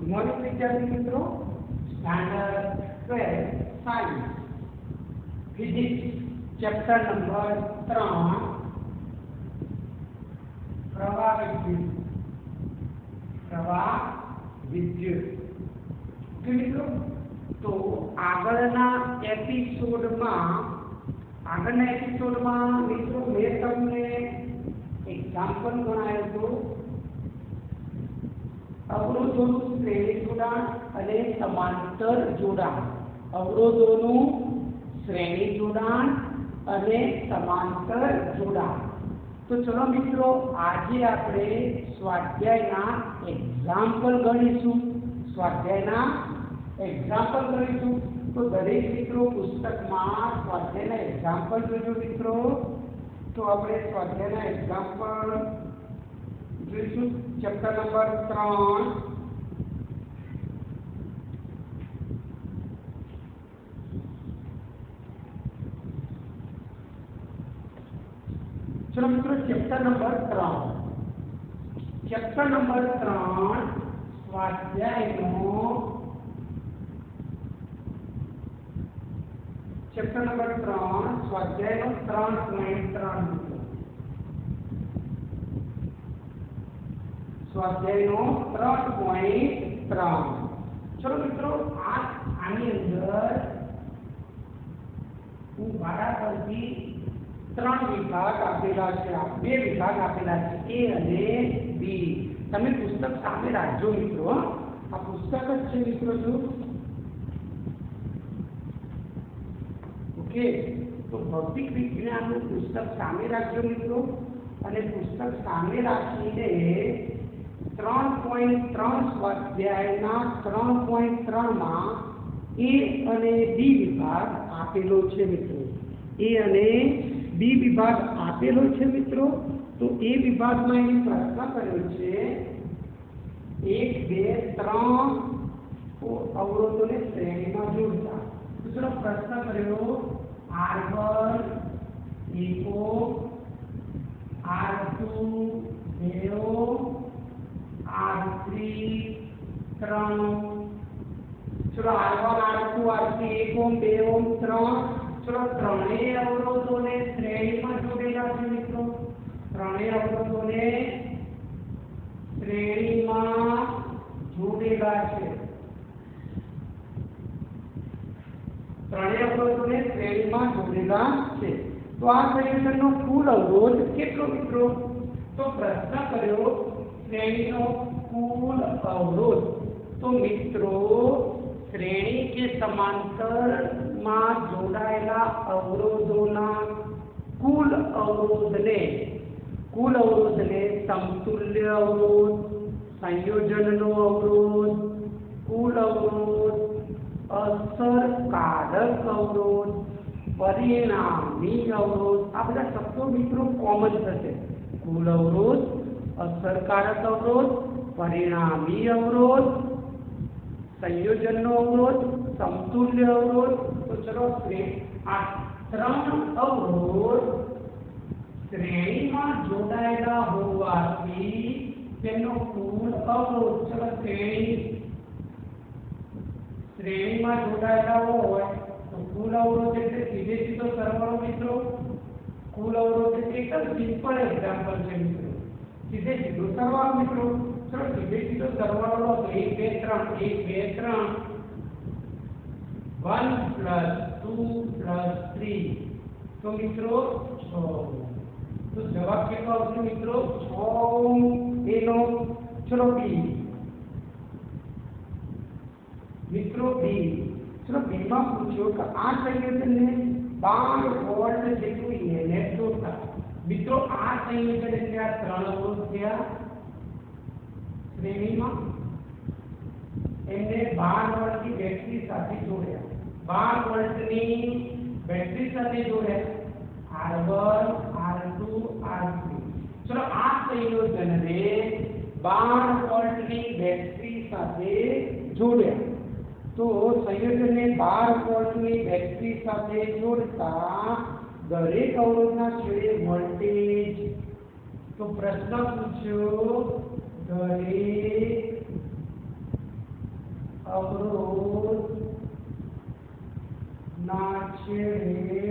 Morning विद्यार्थी मित्रों, standard 12 science physics chapter number 3 प्रवाह विद्युत मित्रों। तो આગળના એપિસોડમાં મિત્રો મેં તમને એક્ઝામ્પલ ગણાવ્યો હતો અવરોધોનું શ્રેણી જોડાણ અને સમાંતર જોડાણ, અવરોધોનું શ્રેણી જોડાણ અને સમાંતર જોડાણ। तो चलो मित्रों, आज આપણે સ્વાધ્યાયના એક્ઝામ્પલ ગણીશું। तो દરેક મિત્રો પુસ્તકમાં સ્વાધ્યાયના એક્ઝામ્પલ જોજો મિત્રો। તો આપણે સ્વાધ્યાયના એક્ઝામ્પલ જોઈશું। ચેપ્ટર નંબર 3 चलो मित्रों, चैप्टर नंबर 3 स्वाध्यायનો चैप्टर नंबर 3 स्वाध्यायનો 3.3 स्वाध्यायનો 3.3। चलो मित्रों, आनी अंदर હું વારા પરથી 3 વિભાગ આપેલા છે, 2 વિભાગ આપેલા છે, એ અને બી। તમે પુસ્તક સામે રાખજો મિત્રો। આ પુસ્તક જ છે મિત્રો જો ઓકે। તો ભૌતિક વિજ્ઞાનનું પુસ્તક સામે રાખજો મિત્રો, અને પુસ્તક સામે રાખીને 3.3 સ્વાધ્યાયના 3.3 માં એ અને બી વિભાગ આપેલો છે મિત્રો। એ અને बी विभाग आपेलो छे मित्रों। तो ए विभाग में ये प्रश्न कर्यो छे 1 2 3 अवरोधों ने श्रेणी में जोड़ता। दूसरो प्रश्न कर्यो R1 1 R2 2 R3 3। चलो R1 R2 R3 1 ओम 2 ओम 3। चलो ત્રણેય અવરોધોને શ્રેણીમાં જોડેલા છે મિત્રો। ત્રણેય અવરોધોને શ્રેણીમાં જોડેલા છે। ત્રણેય અવરોધોને શ્રેણીમાં જોડેલા છે। તો આ સંયોજનનો કુલ અવરોધ કેટલો મિત્રો? તો પ્રશ્ન કર્યો શ્રેણીનો કુલ અવરોધ। તો મિત્રો श्रेणी के समांतर में जोड़ाયેલા अवरोधोना कुल अवरोध ने समतुल्य अवरोध, संयोजननो अवरोध, कुल अवरोध, असरकारक अवरोध, परिणामी अवरोध आ बधा शब्दों मित्रों कॉमन थशे। कुल अवरोध, असरकारक अवरोध, परिणामी अवरोध, संयोजन अवरोध, समतुल्य अवरोध। तो चलो आ 3 अवरोध श्रेणी में जोड़ाયેલા होवाथी तेनो कुल अवरोध। चलो श्रेणी में जोड़ाયેલા होय तो कुल अवरोध एटले सीधे सीधो सरवाळो मित्रों। कुल अवरोध एटले एक सिंपल एग्जांपल छे मित्रों, सीधे सीधो सरवाळो मित्रों। चलो सीधे सीधो सरवाळो लो तो 1 2 3 1 2 3 1 + 2 + 3 तो मित्रों 6। तो जवाब કેટલો આવશે મિત્રો? 6 એનો। चलो बी मित्रों, बी चलो बी માં પૂછ્યો કે આ સંયોજનને 12 વોલ્ટ જેટલું નેટ જોડતા। મિત્રો આ સંયોજન એટલે આ 3 અવરોધ થયા श्रेणी में एमने 12 वोल्ट की बैटरी साथे जोड़या। 12 वोल्ट नी बैटरी साथे जोड़या R1 R2 R3। चलो आ संयोजन ने 12 वोल्ट की बैटरी साथे जोड़या। तो संयोजन ने 12 वोल्ट की बैटरी साथे जोड़ता दरेक अवरोधना छेड़े वोल्टेज। तो प्रश्न पूछ्यो दरेक અવરોધ ના છેડે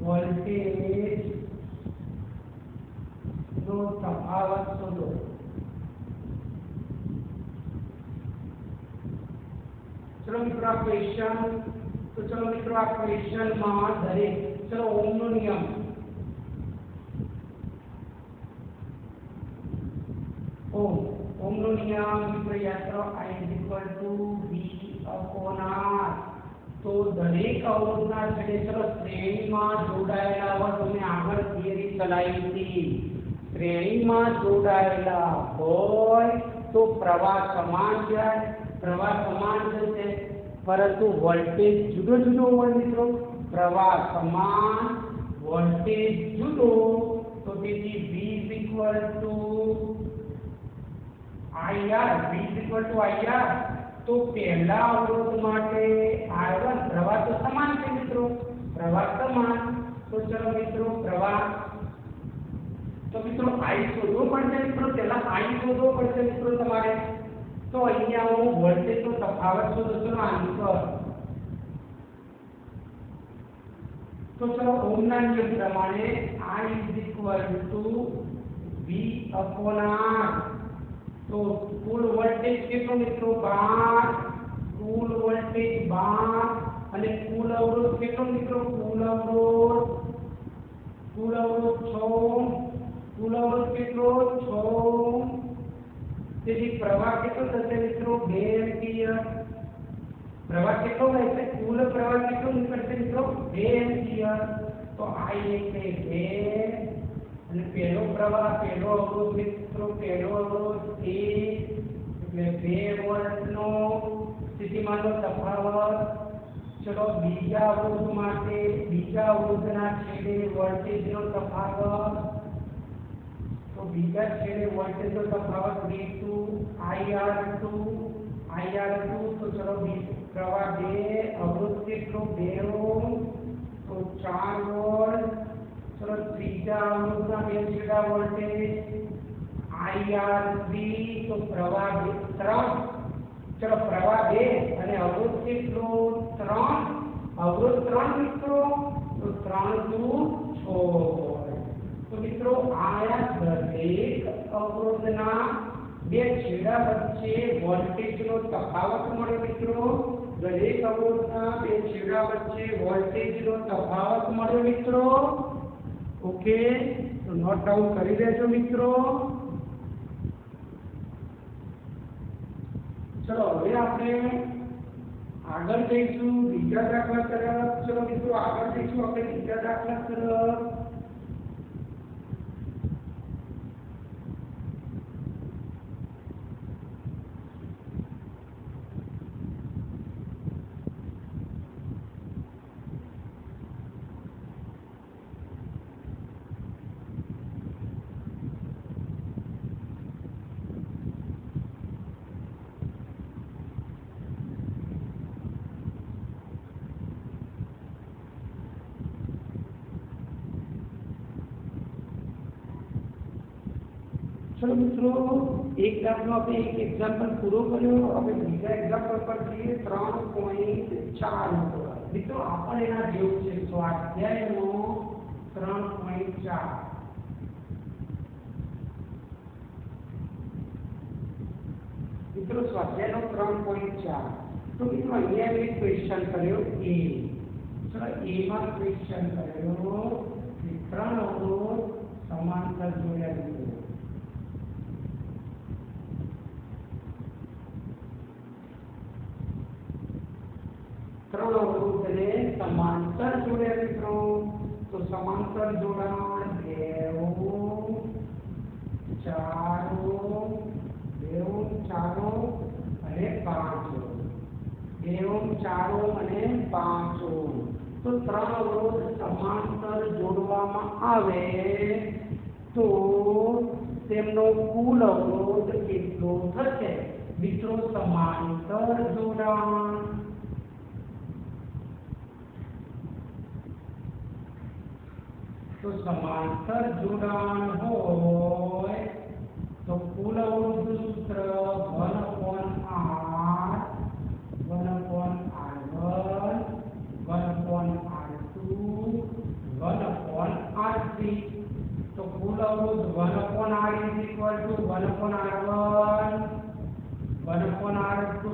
વોલ્ટેજ નો તફાવત શોધો. चलो मित्रों आ क्वेश्चन, तो चलो मित्रों आ क्वेश्चन में दरेक चलो ओम नो नियम ओम नो नियम मित्रों याद करो I = V upon R. तो दरेक अवरोधना छेड़े चलो श्रेणी में जोड़ाયેલા હોય તમે આગળ થિયરી ચલાવી હતી શ્રેણી માં જોડાયેલા હોય તો પ્રવાહ સમાન જાય प्रवाह समान जैसे परंतु वोल्टेज जुदो जुदो होय मित्रों प्रवाह समान वोल्टेज जुदो तो તેથી V = IR तो पहला अवरोध माटे R1 प्रवाह तो समान है मित्रों प्रवाह समान तो चलो मित्रों प्रवाह तो मित्रों I शोधो पड़શે मित्रों पहला I शोधो पड़શે मित्रों તમારે तो અહીંયા હું વોલ્ટેજ નો તફાવત શોધું છું આન્સર तो चलो ओम ना नियम प्रमाणे I = V upon R तो कुल वोल्टेज કેટલો મિત્રો 12 कुल वोल्टेज 12 અને कुल અવરોધ કેટલો મિત્રો कुल અવરોધ 6 कुल અવરોધ કેટલો 6 તેથી પ્રવાહ કેટલો થશે મિત્રો 2 એમ્પિયર પ્રવાહ કેટલો હશે કુલ પ્રવાહ કેટલો નીકળશે મિત્રો 2 એમ્પિયર તો I એટલે 2 અને પહેલો પ્રવાહ પહેલો અવરોધ મિત્રો પહેલો અવરોધ 1 એટલે 2 વોલ્ટ નો સ્થિતિમાનનો તફાવત ચલો બીજા અવરોધ માટે બીજા અવરોધના છેડે વોલ્ટેજનો તફાવત तो बीजा छेड़े वोल्टेज का तफावत V2 IR2 तो चलो प्रवाह 2 अवरोध કેટલો 2 ओम तो 4 वोल्ट चलो ત્રીજા અવરોધના બે છેડા વોલ્ટેજ IR3 तो प्रवाह 3 चलो प्रवाह 2 અને અવરોધ કેટલો 3 અવરોધ 3 મિત્રો તો 3 * 6 तो मित्रों आया दरेक अवरोधना બે છેડા વચ્ચે વોલ્ટેજનો તફાવત મળે મિત્રો દરેક અવરોધના બે છેડા વચ્ચે વોલ્ટેજનો તફાવત મળે મિત્રો ઓકે તો નોટ ડાઉન કરી દેજો મિત્રો ચલો હવે આપણે આગળ જઈશું બીજા દાખલા તરફ ચલો મિત્રો આગળ જઈશું આપણે બીજા દાખલા તરફ चलो मित्रों एक दाखलो આપણે એક एग्जांपल પૂરો કર્યો હવે બીજા एग्जांपल પર જઈએ 3.4 મિત્રો આપણે એના જેવું છે સ્વાધ્યાયનો 3.4 મિત્રો સ્વાધ્યાયનો 3.4 તો મિત્રો અહીંયા એક ક્વેશ્ચન કર્યો એ ચલો એ માં ક્વેશ્ચન કર્યો કે ત્રણ અવરોધ સમાંતર જોડ્યા છે ત્રણ અવરોધને સમાંતર જોડ્યા મિત્રો તો સમાંતર જોડાણ 2 ઓમ 4 ઓમ 2 ઓમ 4 ઓમ અને 5 ઓમ 2 ઓમ 4 ઓમ અને 5 ઓમ તો ત્રણ અવરોધ સમાંતર જોડવામાં આવે તો તેમનો કુલ અવરોધ કેટલો થશે મિત્રો સમાંતર જોડાણ तो समांतर जोड़ान होय तो कुल अवरोध सूत्र 1/r R3 तो कुल अवरोध 1/R is equal to 1/R1 1/R2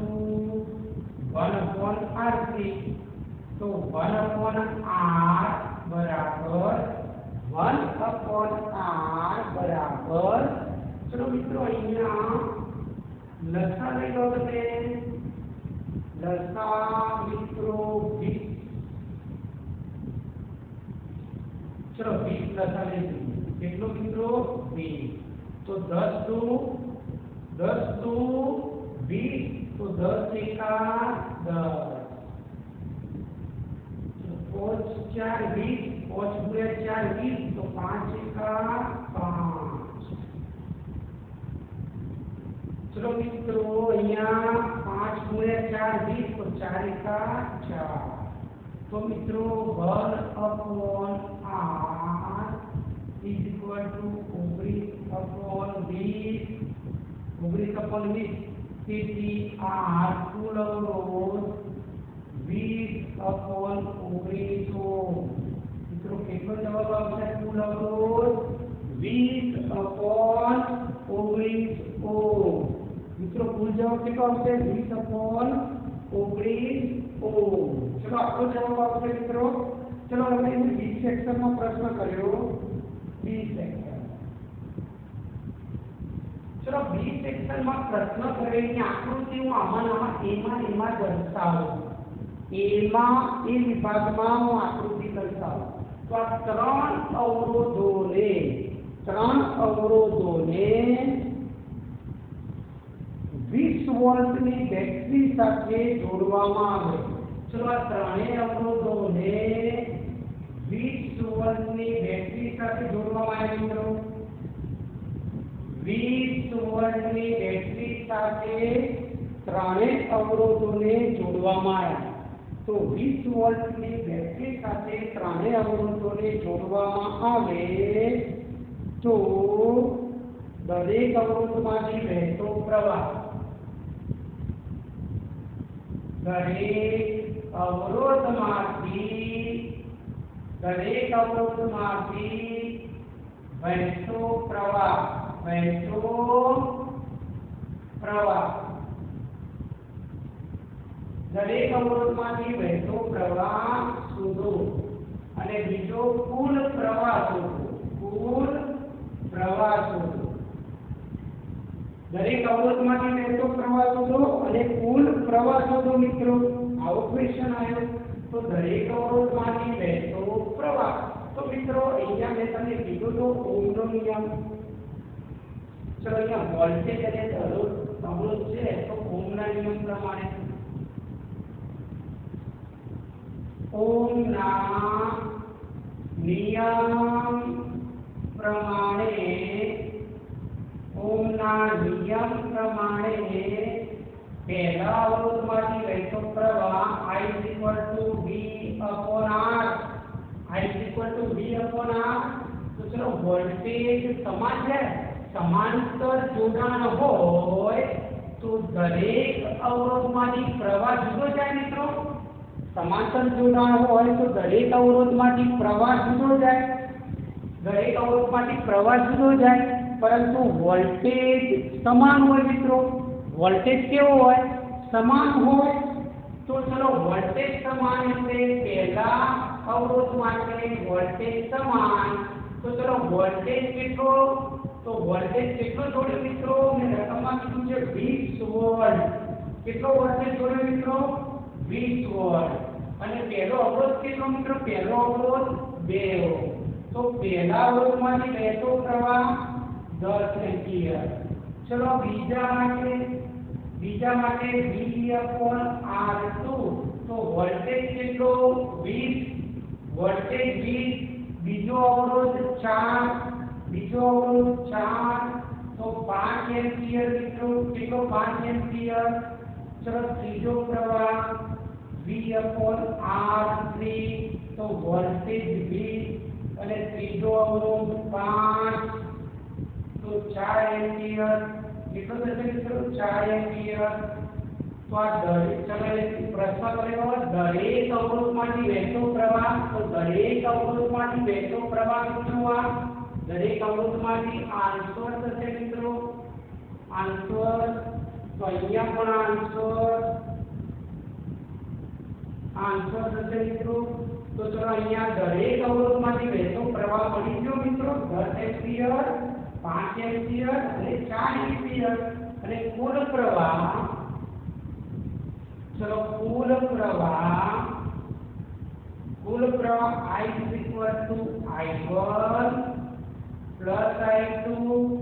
1/R3 तो 1/R बराबर 1/R बराबर चलो मित्रों अहिया लसा लई लो તમે लसा मित्रों 20 चलो 20 लसा ले लीजिए कितनो मित्रों 20 तो 10 दू 20 तो 10 एका 10 5 4 20 5 गुणे 4 20 तो 5 एका 5 चलो मित्रों यहाँ 5 गुणे 4 20 तो 4 एका 4 तो मित्रों 1/R is equal to 19/20 19/20 તેથી R કુલ અવરોધ 20/19 મિત્રો કેટલો જવાબ આવશે કુલ અવરોધ 20/19 મિત્રો કુલ જવાબ કેટલો આવશે 20/19 चलो आपको जवाब आपसे मित्रों चलो हमने बी सेक्शन में प्रश्न કર્યો बी सेक्शन चलो बी सेक्शन में प्रश्न करेली आकृति હું આમાંના એમાં દર્શાવું એમાં એ વિભાગમાં હું આકૃતિ દર્શાવું તો આ ત્રણ અવરોધોને 20 વોલ્ટની બેટરી સાથે જોડવામાં આવે चलो आ ત્રણેય અવરોધોને 20 વોલ્ટની બેટરી સાથે જોડવામાં આવે મિત્રો 20 વોલ્ટની બેટરી સાથે ત્રણેય અવરોધોને જોડવામાં આવ્યા તો 20 વોલ્ટની બેટરી સાથે ત્રણેય અવરોધોને જોડવામાં આવે તો દરેક અવરોધમાંથી વહેતો પ્રવાહ દરેક અવરોધમાંથી વહેતો પ્રવાહ દરેક અવરોધમાંથી વહેતો પ્રવાહ શોધો અને બીજો કુલ પ્રવાહ શોધો દરેક અવરોધમાંથી વહેતો પ્રવાહ શોધો અને કુલ પ્રવાહ શોધો મિત્રો આવો ક્વેશ્ચન આવ્યો તો દરેક અવરોધમાંથી વહેતો પ્રવાહ તો મિત્રો અહીંયા મેં તમને કીધું તો ઓહમનો નિયમ ચલો અહીંયા વોલ્ટેજ અને અવરોધ છે તો ઓહમના નિયમ પ્રમાણે ઓહમના નિયમ પ્રમાણે पहला अवरोधમાંથી વહેતો પ્રવાહ I = V/R तो चलो वोल्टेज समान है समांतर जोડાણ હોય तो दरेक अवरोधમાંથી प्रवाह જુદો જાય મિત્રો समांतर જોડાણ હોય तो दरेक अवरोधમાંથી प्रवाह જુદો જાય परंतु वोल्टेज समान हो मित्रों वोल्टेज केवो होय समान होय तो चलो वोल्टेज समान એટલે પહેલા અવરોધ માટે वोल्टेज समान तो चलो वोल्टेज કેટલો જોડ્યો મિત્રો મેં રકમમાં કીધું છે 20 વોલ્ટ કેટલો વોલ્ટેજ જોડ્યો મિત્રો 20 વોલ્ટ અને પહેલો અવરોધ કેટલો મિત્રો પહેલો અવરોધ 2 ઓહ્મ तो पहला अवरोधમાંથી વહેતો પ્રવાહ 10 एम्पियर चलो बीजा माटे V/R2 तो वोल्टेज કેટલો 20 बीजो अवरोध 4 तो 5 एम्पियर મિત્રો કેટલો 5 एम्पियर चलो ત્રીજો પ્રવાહ V/R3 तो वोल्टेज 20 અને ત્રીજો અવરોધ 5 तो 4 एम्पियर कितना दर्शक मित्रों 4 एम्पियर તો આ પ્રશ્ન કરેલો દરેક અવરોધમાંથી વહેતો પ્રવાહ, તો દરેક અવરોધમાંથી વહેતો પ્રવાહ મિત્રો આ દરેક અવરોધમાંથી આન્સર થશે મિત્રો, આન્સર. તો અહીંયા પણ આન્સર થશે મિત્રો. તો ચલો અહીંયા દરેક અવરોધમાંથી વહેતો પ્રવાહ મળી ગયો મિત્રો 10 એમ્પિયર, 5 એમ્પિયર અને 4 એમ્પિયર. અને કુલ પ્રવાહ, ચલો કુલ પ્રવાહ I = I1 plus I2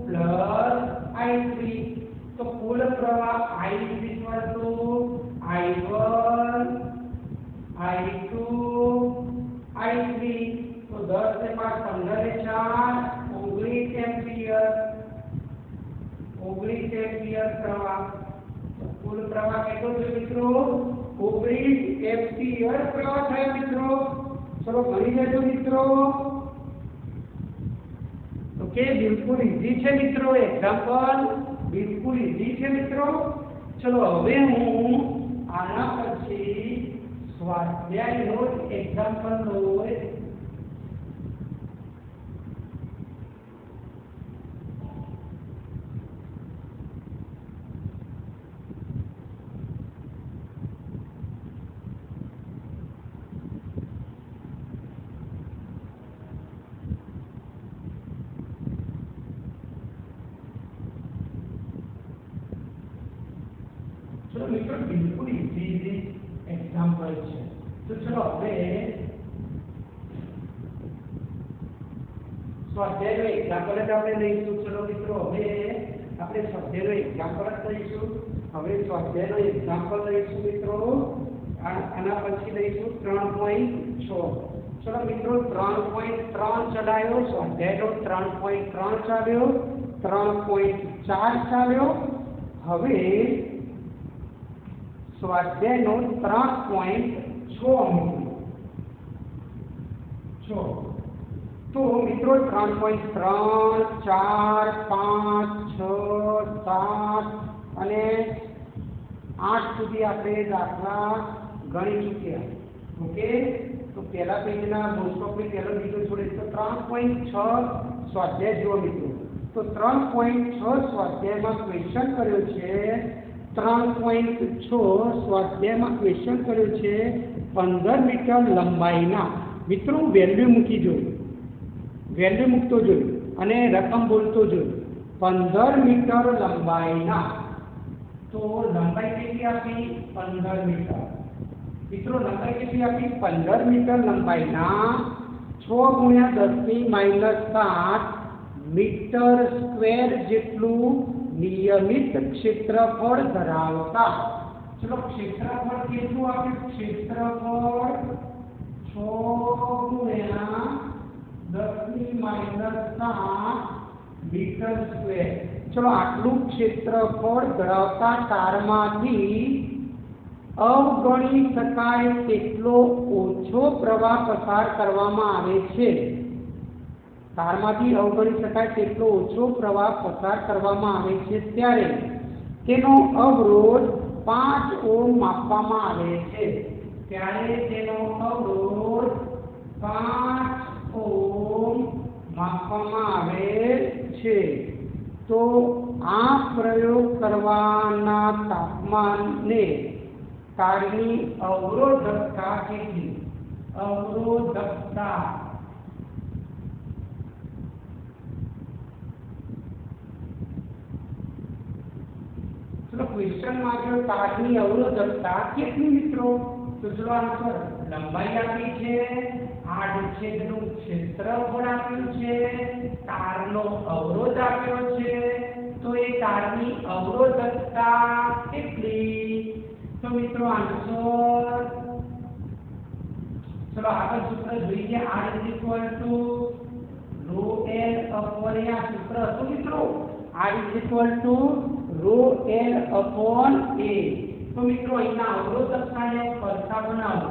plus I3. तो कुल प्रवाह I = I1 I2 I3. तो 10 से 5 15 से 4 19 एम्पियर, 19 एम्पियर प्रवाह. तो कुल प्रवाह કેટલો છે મિત્રો? 19 એમ્પિયર પ્રવાહ થાય મિત્રો. ચલો ગણી લેજો મિત્રો. તો કે બિલકુલ ઈઝી છે મિત્રો, એક્ઝામ્પલ બિલકુલ ઈઝી છે મિત્રો. ચલો હવે હું આના પછી સ્વાધ્યાયનો એક્ઝામ્પલ લઉં. चलो मित्रों बिल्कुल इजी एग्जाम्पल है. तो चलो હવે સ્વાધ્યાયનો એક્ઝામ્પલ જ આપણે લઈશું. ચલો મિત્રો હવે આપણે સ્વાધ્યાયનો એક્ઝામ્પલ જ લઈશું. હવે સ્વાધ્યાયનો એક્ઝામ્પલ લઈશું મિત્રો. આના પછી લઈશું 3.6. ચલો મિત્રો 3.3 ચલાયો, સ્વાધ્યાયનો 3.3 ચાલ્યો, 3.4 ચાલ્યો. હવે સ્વાધ્યાયનો 3.6 તો મિત્રો 3.3 4 5 6 7 અને 8 સુધી આપણે દાખલા ગણી ચૂક્યા. ઓકે, તો પહેલા પેજના મોસ્ટ ઓફલી પહેલો બીજો છોડે તો 3.6 સ્વાધ્યાય જુઓ મિત્રો. તો 3.6 સ્વાધ્યાયમાં ક્વેશ્ચન કર્યો છે. 3.6 સ્વાધ્યાયમાં ક્વેશ્ચન કર્યો છે 15 મીટર લંબાઈના. મિત્રો વેલ્યુ મૂકી જોયું, વેલ્યુ મૂકતો જોયું અને રકમ બોલતો જોયું. 15 મીટર લંબાઈના, તો લંબાઈ કેટલી આપી? 15 મીટર. મિત્રો લંબાઈ કેટલી આપી? 15 મીટર લંબાઈના 6 × 10⁻⁷ મીટર સ્ક્વેર જેટલું નિયમિત ક્ષેત્રફળ ધરાવતા. ચલો ક્ષેત્રફળ કેટલું આપ્યું? ક્ષેત્રફળ 6 × 10⁻⁷ મીટર સ્ક્વેર. ચલો આટલું ક્ષેત્રફળ ધરાવતા તારમાંથી અવગણી શકાય તેટલો ઓછો પ્રવાહ પસાર કરવામાં આવે છે. તારમાંથી અવગણી શકાય તેટલો ઓછો પ્રવાહ પસાર કરવામાં આવે છે ત્યારે તેનો અવરોધ 5 ઓહ્મ માપવામાં આવે છે. ત્યારે તેનો અવરોધ 5 ઓહ્મ માપવામાં આવે છે. તો આ પ્રયોગ કરવાના તાપમાને તારની અવરોધકતા કેટલી? અવરોધકતા क्वेश्चन मांग्यो ताરની અવરોધકતા કેટલી મિત્રો? તો ચલો આન્સર લંબાઈ આપી છે, આડછેદનું ક્ષેત્રફળ આપ્યું છે, તારનો અવરોધ આપ્યો છે. તો એ તારની અવરોધકતા કેટલી? તો મિત્રો આન્સર ચલો આગળ સૂત્ર જોઈએ. R = ρl/a સૂત્ર હતું મિત્રો. R = ρl/a. તો મિત્રો અહીંના અવરોધકતાને પડતા બનાવો.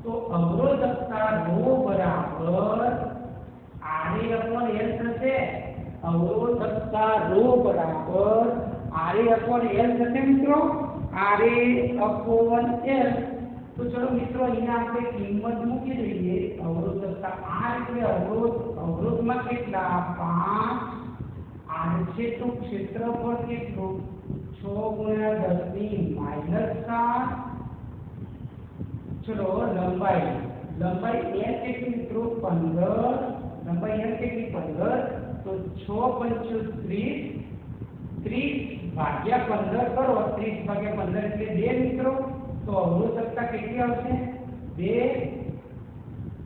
તો અવરોધકતા ρ બરાબર Ra/l થશે. અવરોધકતા ρ બરાબર Ra/l થશે મિત્રો. RA upon L. तो चलो मित्रों અહીંયા આપણે કિંમત મૂકી દઈએ અવરોધકતા R એટલે અવરોધમાં કેટલા 5 R છે તો ક્ષેત્રફળ કેટલું 6 × 10 ની -7. चलो लंबाई L કેટલી મિત્રો 15. લંબાઈ L કેટલી 15. તો 6 × 30 ભાગ્યા 15 કરો 30 ભાગ્યા 15 એટલે 2 મિત્રો. तो अवरोधकता કેટલી આવશે 2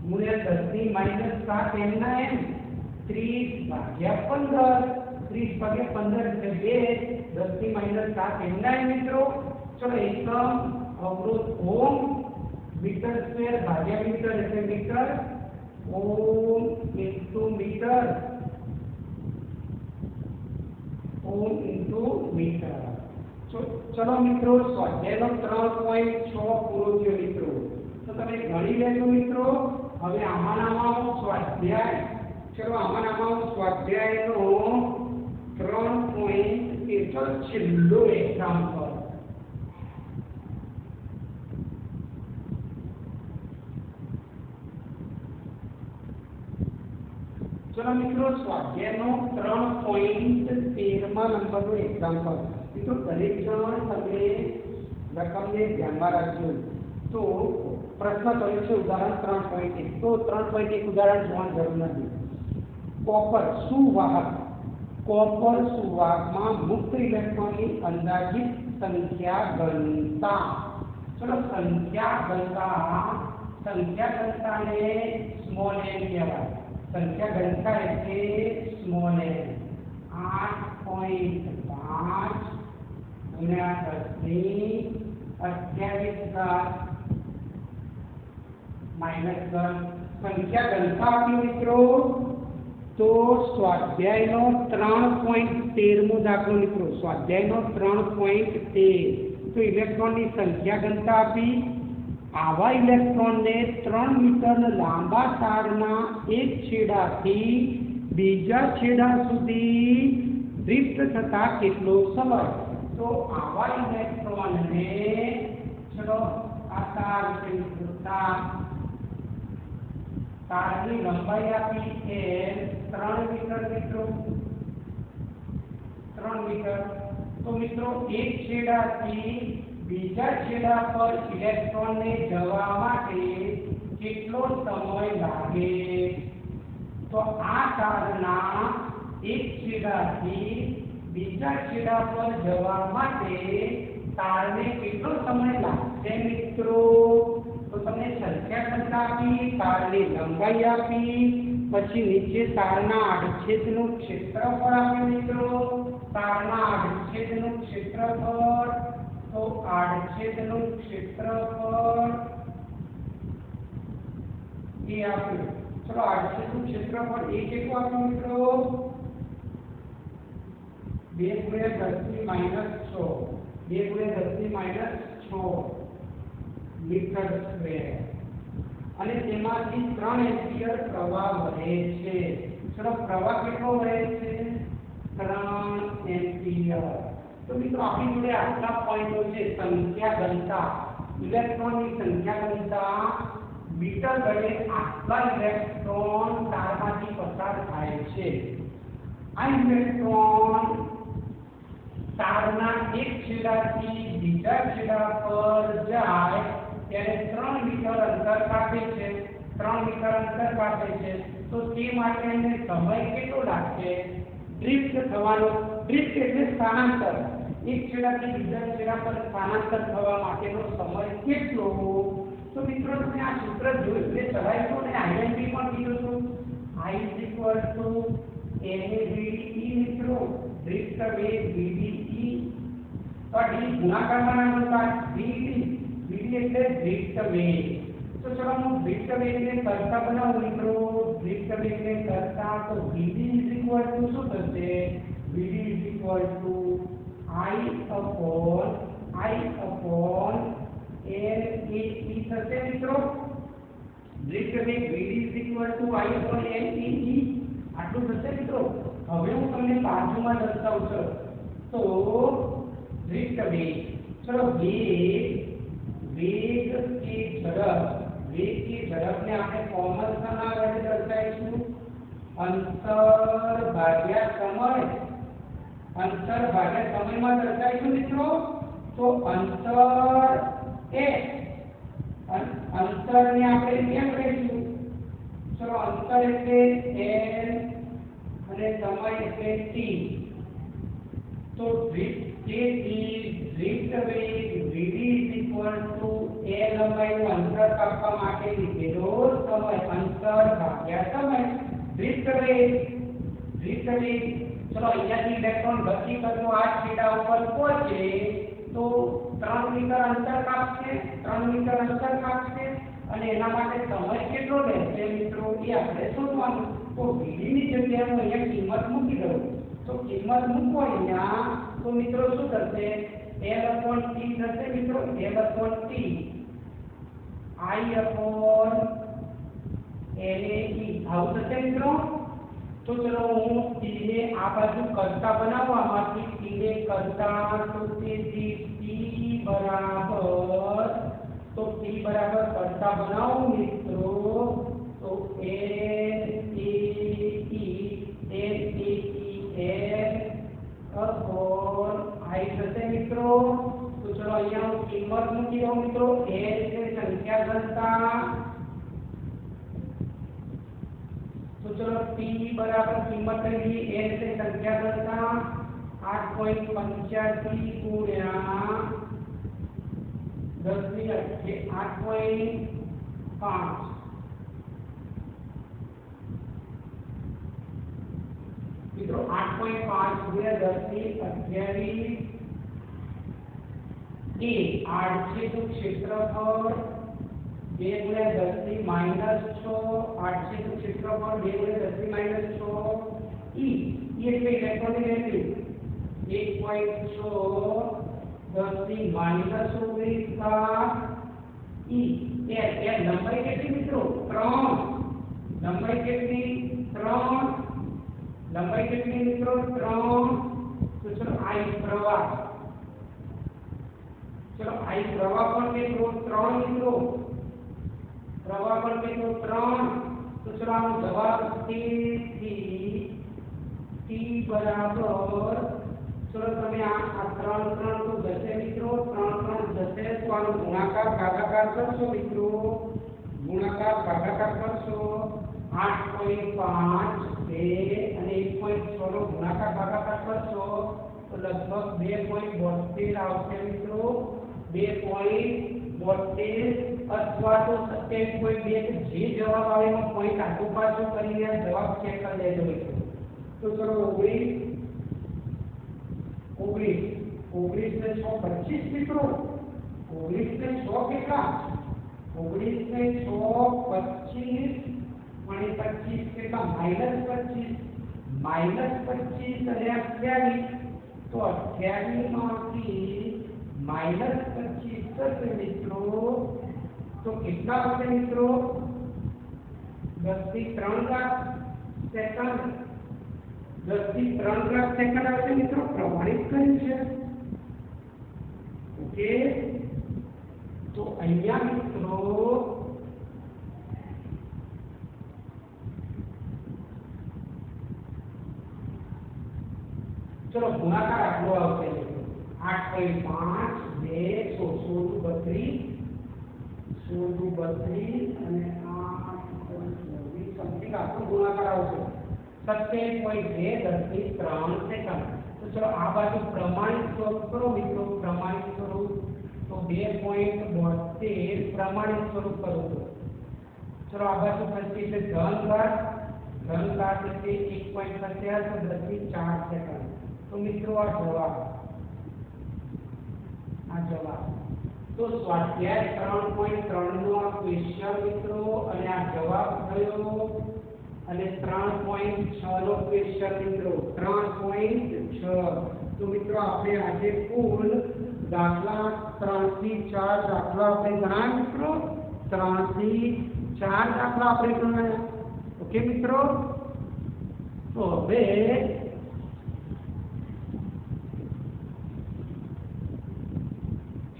× 10 ની -7 એમના એમ 30 ભાગ્યા 15 30 ભાગ્યા 15 એટલે 2 10 ની -7 એમના એમ મિત્રો. ચલો એકમ અવરોધ ઓમ मीटर स्क्वेर भाग्या मीटर એટલે મીટર ઓમ ઇન્ટુ મીટર ઓમ ઇન્ટુ મીટર. चलो मित्रों स्वाध्यायનો 3.6 પૂરો થયો મિત્રો. તો તમે ગણી લેજો મિત્રો. હવે આમાંનામાં સ્વાધ્યાય ચલો આમાંનામાં સ્વાધ્યાયનો 3.1 છેલ્લો એક્ઝામ્પલ. चलो मित्रों स्वाध्यायનો 3.13 નંબરનો એક્ઝામ્પલ. મિત્રો દરેક જણ તમે રકમને ધ્યાનમાં રાખજો. તો પ્રશ્ન કર્યો છે ઉદાહરણ 3.1. તો 3.1 ઉદાહરણ જોવાની જરૂર નથી. કોપર સુવાહકમાં મુક્ત ઇલેક્ટ્રોનની અંદાજિત સંખ્યા ગણતા. ચલો સંખ્યા ગણતાને સ્મોલ n કહેવાય. संख्या गणता એટલે સ્મોલ n 8.5 ગુણ્યા 10 ની 28 માઈનસ 10 સંખ્યા ગણતા આપી મિત્રો. તો સ્વાધ્યાયનો 3.13મો દાખલો મિત્રો. સ્વાધ્યાયનો 3.13. તો ઇલેક્ટ્રોનની સંખ્યા ગણતા આપી. આવા ઇલેક્ટ્રોનને 3 મીટર લાંબા તારના એક છેડાથી બીજા છેડા સુધી ડ્રિફ્ટ થતા કેટલો સમય. તો આવા ઇલેક્ટ્રોનને ચલો આ તારની લંબાઈ આપી એ 3 મીટર મિત્રો 3 મીટર. તો મિત્રો એક છેડાથી બીજા છેડા પર ઇલેક્ટ્રોનને જવા માટે કેટલો સમય લાગે. તો આ તારના એક છેડાથી બીજા છેડા પર જવા માટે તારને કેટલો સમય લાગશે મિત્રો. તો તમને સંખ્યા ગણતા આપી, તારની લંબાઈ આપી, પછી નીચે તારના આડછેદનું ક્ષેત્રફળ આપ્યું મિત્રો. તારના આડછેદનું ક્ષેત્રફળ तो आड़छेदનું ક્ષેત્રફળ એ આપ્યું. ચલો આડછેદનું ક્ષેત્રફળ એ કેટલું આપ્યું મિત્રો 2 × 10⁻6 મીટર સ્ક્વેર. અને તેમાંથી 3 એમ્પિયર પ્રવાહ વહે છે. ચલો પ્રવાહ કેટલો વહે છે 3 એમ્પિયર. तो मित्रों आपकी जोड़े आटला पॉइंटो छे. संख्या गणता इलेक्ट्रॉननी संख्या गणता मीटर वडे आटला इलेक्ट्रॉन तारमांथी पसार थाय छे. आ इलेक्ट्रॉन ताરના એક છેડાથી બીજા છેડા પર જાય ત્યારે 3 મીટર અંતર કાપે છે. 3 મીટર અંતર કાપે છે. તો તે માટે એને સમય કેટલો લાગશે ડ્રિફ્ટ થવાનો. ડ્રિફ્ટ એટલે સ્થાનાંતર. एक छेડાથી બીજા છેડા પર સ્થાનાંતર થવા માટેનો સમય કેટલો. તો મિત્રો તમે આ સૂત્ર જોઈ એટલે ચલાવીશું અને આઈએનપી પણ કીધું છું. I NAVDE મિત્રો ડ્રિફ્ટ વેગ VDE. તો આ ડી ગુણાકારમાં નાખતા VD એટલે ડ્રિફ્ટ વેગ. તો ચલો હું ડ્રિફ્ટ વેગને કરતા બનાવું મિત્રો. ડ્રિફ્ટ વેગને કરતા તો VD શું થશે VD I upon NAE થશે મિત્રો. ડ્રિફ્ટ વેગ VD I upon NAE આટલું થશે મિત્રો. હવે હું તમને બાજુમાં દર્શાવું છું. તો ડ્રિફ્ટ વેગ चलो वेग की झड़प ने આપણે કોમન ના રીતે દર્શાવીશું અંતર ભાગ્યા સમયમાં દર્શાવીશું મિત્રો તો અંતર એ અંતરને આપણે કેમ કહીશું ચલો અંતર એટલે l અને સમય એટલે t तो drift वेग vd a લંબાઈ નું અંતર કાપવા માટે લીધેલો સમય અંતર ભાગ્યા સમય drift वेग ચલો અહીંયાથી ઇલેક્ટ્રોન ગતિ કરતો આ છેડા ઉપર પહોંચે તો 3 મીટર અંતર કાપશે અને એના માટે સમય કેટલો લેશે મિત્રો એ આપણે શોધવાનું તો vd ની જગ્યાએ હું અહીંયા કિંમત મૂકી દઉં तो कीमत મૂકો અહીંયા તો મિત્રો શું થશે l/t થશે મિત્રો l/t I upon LAE આવું થશે મિત્રો તો ચલો હું t ને આ બાજુ કરતા બનાવવા માટે t ને કરતા તો તેથી t બરાબર કરતા બનાવું મિત્રો તો अपॉन I થશે મિત્રો તો ચલો અહીંયા હું કિંમત મૂકી દઉં મિત્રો a એટલે સંખ્યા ઘનતા તો ચલો t બરાબર કિંમત લઈ a એટલે સંખ્યા ઘનતા 8.85 ગુણ્યા 10 ની 8.5 મિત્રો 8.5 ગુણ્યા 10 ની 28 એ આડછેદનું ક્ષેત્રફળ 2 ગુણ્યા 10 ની -6 આડછેદનું ક્ષેત્રફળ 2 ગુણ્યા 10 ની -6 ઈ એટલે ઇલેક્ટ્રોનની વેલ્યુ 1.6 10 ની -19 ઈ એ લંબાઈ કેટલી મિત્રો 3 લંબાઈ કેટલી મિત્રો 3 તો ચલો I પ્રવાહ પણ કેટલો 3 મિત્રો પ્રવાહ પણ કેટલો 3 તો ચલો આનો જવાબ તેથી t બરાબર ચલો તમે આ 3 તો જશે મિત્રો 3 જશે તો આનો ગુણાકાર ભાગાકાર કરશો મિત્રો ગુણાકાર ભાગાકાર કરશો 8.5 અને 1.6 નો ગુણાકાર ભાગાકાર કરશો તો લગભગ 2.72 આવશે મિત્રો 2.72 અથવા તો 27.2 જે જવાબ આવે એનો પોઈન્ટ આગો પાછો કરીને જવાબ ચેક કરી લેજો મિત્રો તો ચલો 19 ને 6 25 મિત્રો 19 ને 6 કેટલા 19 ને 6 25 અને 25 કેટલા -25 અને 28 તો 28 માંથી -25 થશે મિત્રો તો કેટલા આવશે મિત્રો 10 થી 3 લાખ સેકન્ડ 10 થી 3 લાખ સેકન્ડ આવશે મિત્રો પ્રમાણિત કર્યું છે ઓકે તો અહીંયા મિત્રો चलो गुणाकार आटलो आवशे 8.5 2 16 અને 8.24 સમથિંગ આટલો ગુણાકાર આવશે 27.2 10 થી 3 સેકન્ડ તો ચલો આ બાજુ પ્રમાણિત સ્વરૂપ કરો મિત્રો પ્રમાણિત સ્વરૂપ તો 2.72 પ્રમાણિત સ્વરૂપ કરો ચલો આ બાજુ થશે એટલે ધન ઘાત એટલે 1.50 તો 10 થી 4 સેકન્ડ तो मित्रों आ जवाब तो स्वाध्याय 3.3 નો આ ક્વેશ્ચન મિત્રો અને આ જવાબ થયો અને 3.6 નો ક્વેશ્ચન મિત્રો 3.6 તો મિત્રો આપણે આજે કુલ દાખલા 3 થી 4 દાખલા આપણે ગણાયા મિત્રો 3 થી 4 દાખલા આપણે ગણાયા ઓકે મિત્રો તો હવે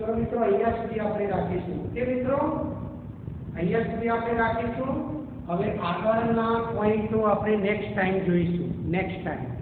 ચલો મિત્રો અહીંયા સુધી આપણે રાખીશું. ઓકે મિત્રો, અહીંયા સુધી આપણે રાખીશું. હવે આગળના પોઈન્ટો આપણે નેક્સ્ટ ટાઈમ જોઈશું. Next time